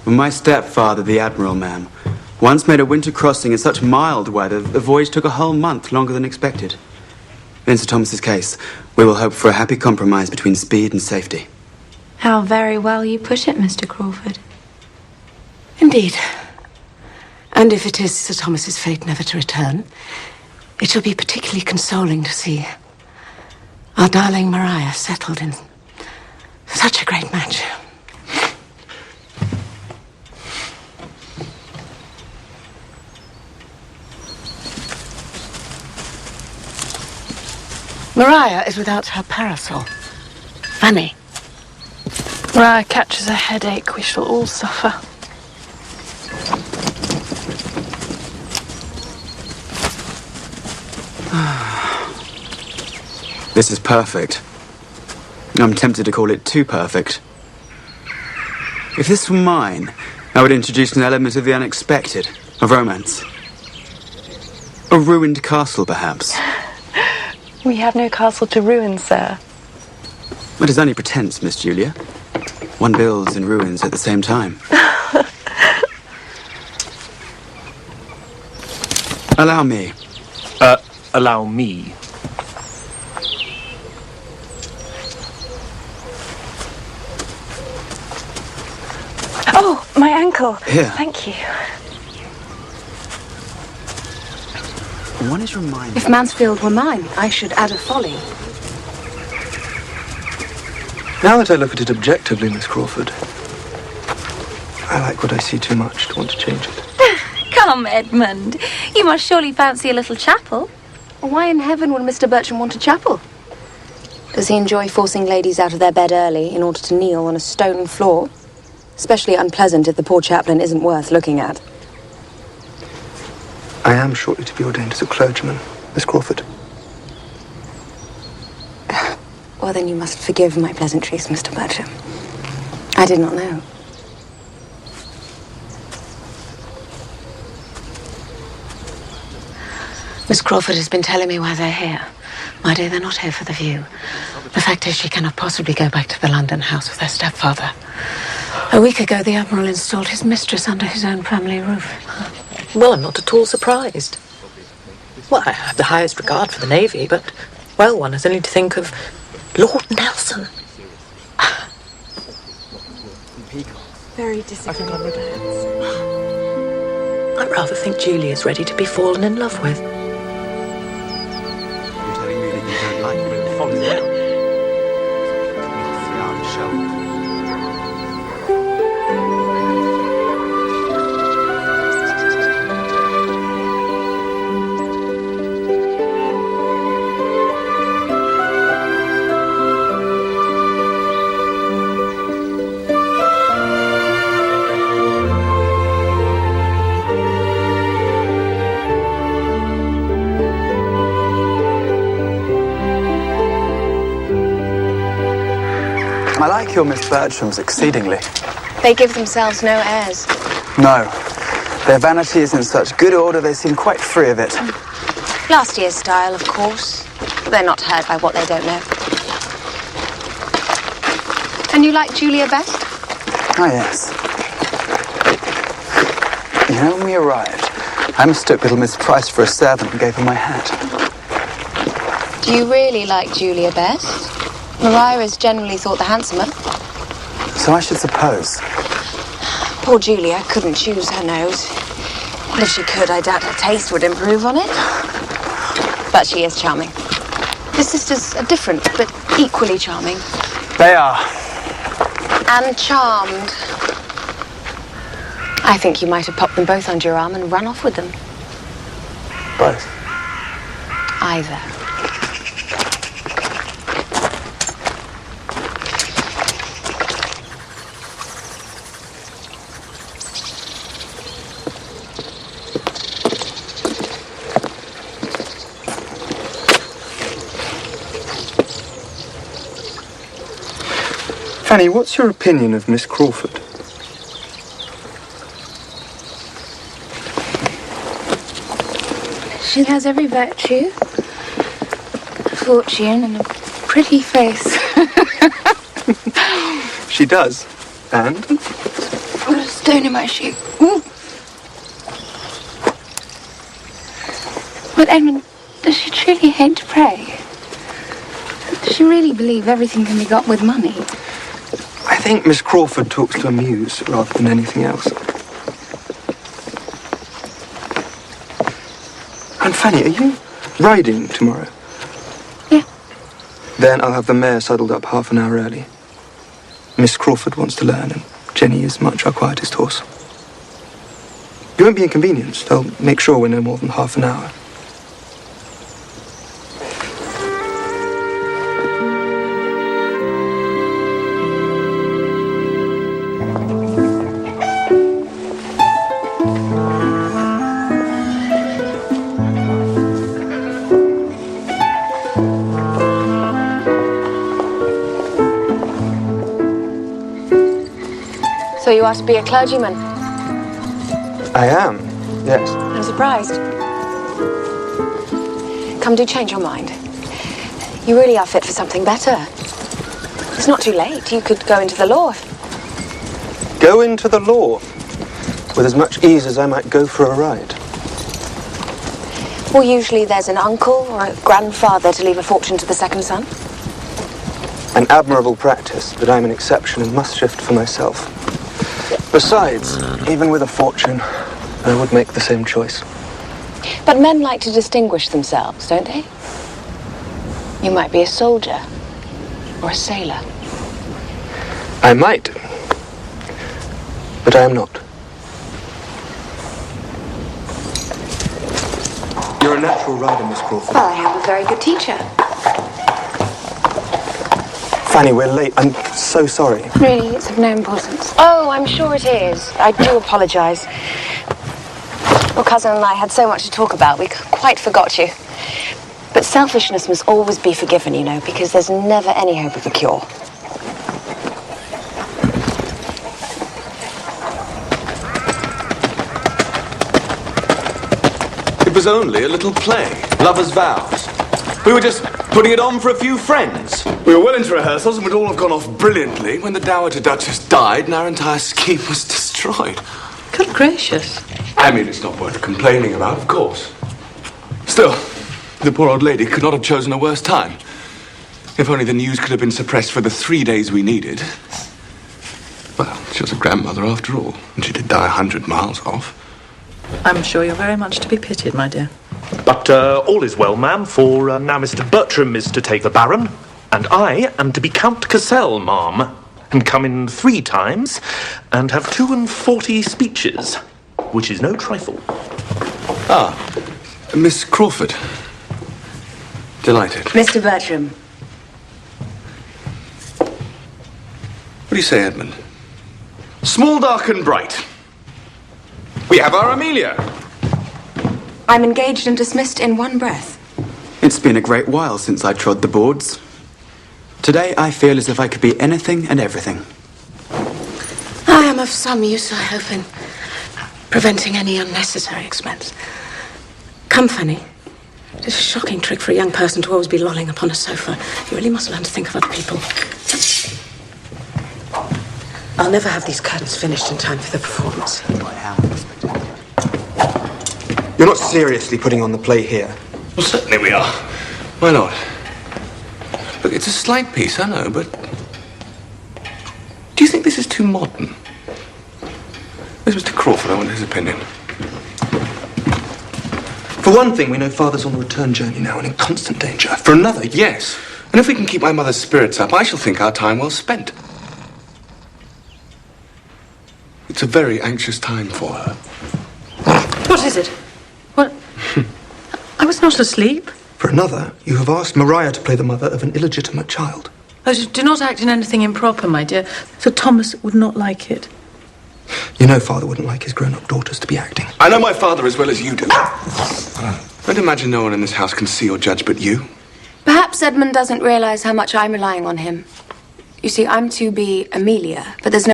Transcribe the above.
Well, my stepfather, the Admiral, ma'am, once made a winter crossing in such mild weather that the voyage took a whole month longer than expected. In Sir Thomas's case, we will hope for a happy compromise between speed and safety. How very well you put it, Mr. Crawford. Indeed. And if it is Sir Thomas's fate never to return, it shall be particularly consoling to see our darling Maria settled in such a great match. Maria is without her parasol. Fanny. Maria catches a headache, we shall all suffer. This is perfect. I'm tempted to call it too perfect. If this were mine, I would introduce an element of the unexpected, of romance. A ruined castle, perhaps. We have no castle to ruin, sir. It is only pretense, Miss Julia. One builds and ruins at the same time. Allow me. Allow me. Oh, my ankle. Here. Thank you. One is reminded. If Mansfield were mine, I should add a folly. Now that I look at it objectively, Miss Crawford, I like what I see too much to want to change it. Come, Edmund. You must surely fancy a little chapel. Why in heaven would Mr. Bertram want a chapel? Does he enjoy forcing ladies out of their bed early in order to kneel on a stone floor? Especially unpleasant if the poor chaplain isn't worth looking at. I am shortly to be ordained as a clergyman, Miss Crawford. Well, then you must forgive my pleasantries, Mr. Bertram. I did not know. Miss Crawford has been telling me why they're here. My dear, they're not here for the view. The fact is she cannot possibly go back to the London house with her stepfather. A week ago, the Admiral installed his mistress under his own family roof. Well, I'm not at all surprised. Well, I have the highest regard for the Navy, but, well, one has only to think of Lord Nelson. Very disagreeable. I rather think Julia's ready to be fallen in love with. You're telling me that you don't like me? Follow me. I like your Miss Bertrams exceedingly. They give themselves no airs. No. Their vanity is in such good order, they seem quite free of it. Last year's style, of course. They're not hurt by what they don't know. And you like Julia best? Ah, yes. You know, when we arrived, I mistook little Miss Price for a servant and gave her my hat. Do you really like Julia best? Maria is generally thought the handsomer. So I should suppose. Poor Julia couldn't choose her nose. If she could, I doubt her taste would improve on it. But she is charming. The sisters are different, but equally charming. They are. And charmed. I think you might have popped them both under your arm and run off with them. Both. Either. Fanny, what's your opinion of Miss Crawford? She has every virtue, fortune, and a pretty face. She does. And? What a stone in my shoe. Ooh. But Edmund, does she truly hate to pray? Does she really believe everything can be got with money? I think Miss Crawford talks to amuse rather than anything else. And Fanny, are you riding tomorrow? Yeah. Then I'll have the mare saddled up half an hour early. Miss Crawford wants to learn, and Jenny is much our quietest horse. You won't be inconvenienced. I'll make sure we're no more than half an hour. So you are to be a clergyman? I am, yes. I'm surprised. Come, do change your mind. You really are fit for something better. It's not too late. You could go into the law. Go into the law with as much ease as I might go for a ride. Well, usually there's an uncle or a grandfather to leave a fortune to the second son. An admirable practice, but I'm an exception and must shift for myself. Besides, even with a fortune, I would make the same choice. But men like to distinguish themselves, don't they? You might be a soldier or a sailor. I might, but I am not. You're a natural rider, Miss Crawford. Well, I have a very good teacher. Fanny, we're late. I'm so sorry. Really, it's of no importance. Oh, I'm sure it is. I do apologise. Your cousin and I had so much to talk about, we quite forgot you. But selfishness must always be forgiven, you know, because there's never any hope of a cure. It was only a little play, Lovers' Vows. We were just putting it on for a few friends. We were well into rehearsals and we'd all have gone off brilliantly when the Dowager Duchess died and our entire scheme was destroyed. Good gracious. I mean, it's not worth complaining about, of course. Still, the poor old lady could not have chosen a worse time. If only the news could have been suppressed for the 3 days we needed. Well, she was a grandmother after all, and she did die 100 miles off. I'm sure you're very much to be pitied, my dear. But all is well, ma'am, for now Mr. Bertram is to take the Baron, and I am to be Count Cassel, ma'am, and come in 3 times, and have 42 speeches, which is no trifle. Ah, Miss Crawford. Delighted. Mr. Bertram. What do you say, Edmund? Small, dark and bright. We have our Amelia. I'm engaged and dismissed in one breath. It's been a great while since I trod the boards. Today I feel as if I could be anything and everything. I am of some use, I hope, in preventing any unnecessary expense. Come, Fanny. It is a shocking trick for a young person to always be lolling upon a sofa. You really must learn to think of other people. I'll never have these curtains finished in time for the performance. You're not seriously putting on the play here. Well, certainly we are. Why not? Look, it's a slight piece, I know, but... Do you think this is too modern? Where's Mr. Crawford? I want his opinion. For one thing, we know Father's on the return journey now and in constant danger. For another, yes. And if we can keep my mother's spirits up, I shall think our time well spent. It's a very anxious time for her. What is it? What? I was not asleep. For another, you have asked Maria to play the mother of an illegitimate child. Oh, do not act in anything improper, my dear. Sir Thomas would not like it. You know Father wouldn't like his grown-up daughters to be acting. I know my father as well as you do. I'd imagine no one in this house can see or judge but you. Perhaps Edmund doesn't realise how much I'm relying on him. You see, I'm to be Amelia, but there's no